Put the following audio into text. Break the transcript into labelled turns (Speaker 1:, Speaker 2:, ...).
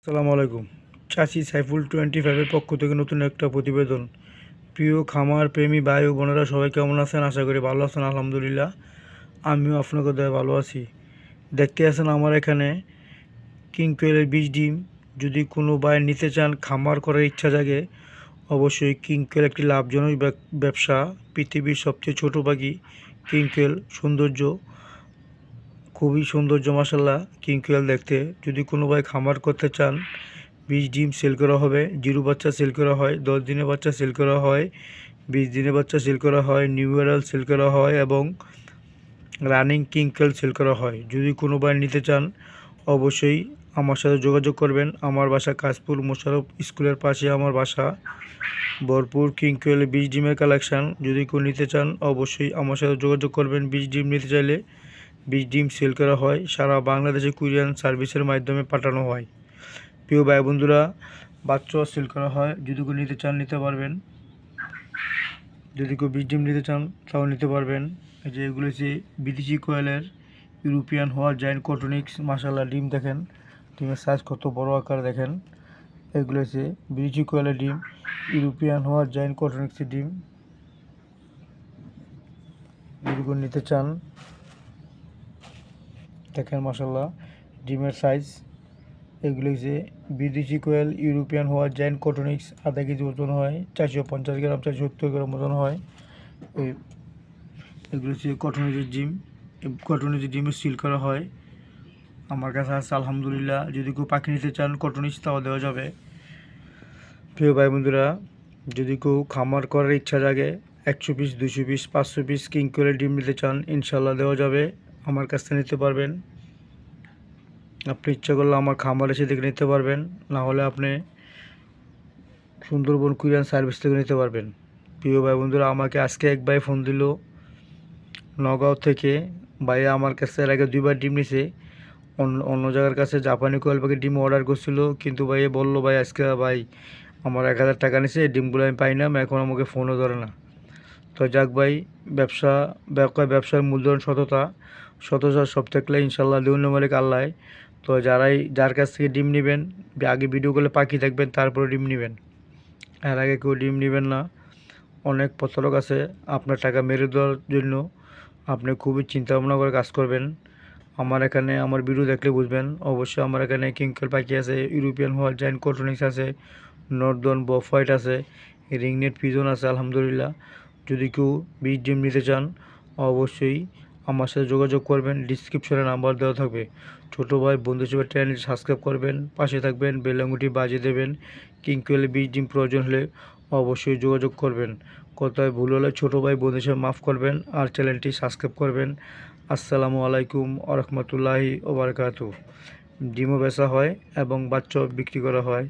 Speaker 1: আসসালামু আলাইকুম। চাষি সাইফুল 25-এর পক্ষ থেকে নতুন একটা প্রতিবেদন। প্রিয় খামার প্রেমী ভাই ও বোনেরা, সবাই কেমন আছেন? আশা করি ভালো আছেন। আলহামদুলিল্লাহ, আমিও আপনাকে দয়া ভালো আছি। দেখতে আছেন আমার এখানে কিং কোয়েলের বীজ ডিম। যদি কোনো ভাই নিতে চান, খামার করার ইচ্ছা জাগে, অবশ্যই কিং কোয়েল একটি লাভজনক ব্যবসা। পৃথিবীর সবচেয়ে ছোট পাখি কিং কোয়েল, সৌন্দর্য খুবই সৌন্দর্য মাসাল্লাহ কিং কোয়েল দেখতে। যদি কোনো ভাই খামার করতে চান, 20 ডিম সেল করা হবে, জিরো বাচ্চা সেল করা হয়, 10 দিনের বাচ্চা সেল করা হয়, 20 দিনের বাচ্চা সেল করা হয়, নিউ ইয়ারাল সেল করা হয় এবং রানিং কিং কোয়েল সেল করা হয়। যদি কোনো ভাই নিতে চান, অবশ্যই আমার সাথে যোগাযোগ করবেন। আমার বাসা কাশপুর মোশাররফ স্কুলের পাশে আমার বাসা। ভরপুর কিং কোয়েল 20 ডিমের কালেকশান। যদি কেউ নিতে চান, অবশ্যই আমার সাথে যোগাযোগ করবেন। 20 ডিম নিতে চাইলে 20 ডিম সেল করা হয়, সারা বাংলাদেশে কুরিয়ার সার্ভিসের মাধ্যমে পাঠানো হয়। প্রিয় ভাই বন্ধুরা, বাচ্চাও সেল করা হয়। যদি কেউ নিতে চান, নিতে পারবেন। যদি কেউ 20 ডিম নিতে চান, তাও নিতে পারবেন। এই যে এগুলো হচ্ছে বিদেশি কোয়েলের ইউরোপিয়ান হওয়ার জায়েন্ট কটনিক্স। মাশাআল্লাহ, ডিম দেখেন, ডিমের সাইজ কত বড় আকার দেখেন। এগুলো হচ্ছে বিদেশি কোয়েলের ডিম, ইউরোপিয়ান হওয়ার জায়েন্ট কটনিক্সের ডিম। যদি কেউ নিতে চান, দেখেন মাশাআল্লাহ ডিমের সাইজ। এগুলো হচ্ছে বিদেশি কোয়েল ইউরোপিয়ান হওয়ার জায়েন্ট কটনিক্স। আধা কেজি ওজন হয়, 450 গ্রাম 470 গ্রাম ওজন হয়। এগুলো হচ্ছে কটনিজের ডিম। কটনিজের ডিমে সিল করা হয়। আমার কাছে আছে আলহামদুলিল্লাহ। যদি কেউ পাখি নিতে চান কটনিজ, তাও দেওয়া যাবে। প্রিয় ভাই বন্ধুরা, যদি কেউ খামার করার ইচ্ছা জাগে, 100 পিস 200 পিস 500 পিস কিং কোয়েলের ডিম নিতে চান, ইনশাল্লাহ দেওয়া যাবে। আমার কাছ থেকে নিতে পারবেন। আপনি ইচ্ছা করলে আমার খামার এসে দেখে নিতে পারবেন, না হলে আপনি সুন্দরবন কুরিয়ার সার্ভিস থেকে নিতে পারবেন। প্রিয় ভাই বন্ধুরা, আমাকে আজকে এক ভাই ফোন দিল নগাঁও থেকে। ভাইয়া আমার কাছে এর আগে 2বার ডিম নিছে। অন্য জায়গার কাছে জাপানি কোয়েল পাখির ডিম অর্ডার করছিল, কিন্তু ভাইয়া বললো ভাই আজকে ভাই আমার 1000 টাকা নিছে, ডিমগুলো আমি পাই না, এখন আমাকে ফোনও ধরে না। তো যাক ভাই, ব্যবসার মূলধন সততা। সততা সব থাকলে ইনশাল্লাহ দিউন মালিক আল্লাহ। তো যার কাছ থেকে ডিম নেবেন, আগে ভিডিও করলে পাখি দেখবেন, তারপরে ডিম নেবেন। এর আগে কেউ ডিম নেবেন না। অনেক প্রতারক আছে আপনার টাকা মেরে দেওয়ার জন্য। আপনি খুবই চিন্তা ভাবনা করে কাজ করবেন। আমার এখানে আমার ভিডিও দেখলে বুঝবেন। অবশ্যই আমার এখানে কিং কোয়েল পাখি আছে, ইউরোপিয়ান হোয়াইট জায়ান্ট কটনিক্স আছে, নর্দন বফ হোয়াইট আছে, রিংনেট পিজন আছে আলহামদুলিল্লাহ। যদি কেউ 20 ডিম নিতে চান, অবশ্যই আমার সাথে যোগাযোগ করবেন। ডিসক্রিপশনে নাম্বার দেওয়া থাকবে। ছোটো ভাই বন্ধু হিসেবে চ্যানেলটি সাবস্ক্রাইব করবেন, পাশে থাকবেন, বেল আঙুলটি বাজিয়ে দেবেন। কিং কোয়েলের 20 ডিম প্রয়োজন হলে অবশ্যই যোগাযোগ করবেন। কোথায় ভুল হলে ছোটো ভাই বন্ধু হিসেবে মাফ করবেন, আর চ্যানেলটি সাবস্ক্রাইব করবেন। আসসালামু আলাইকুম ওয়া রাহমাতুল্লাহি ওয়া বারাকাতুহু। ডিমও বেচা হয় এবং বাচ্চাও বিক্রি করা হয়।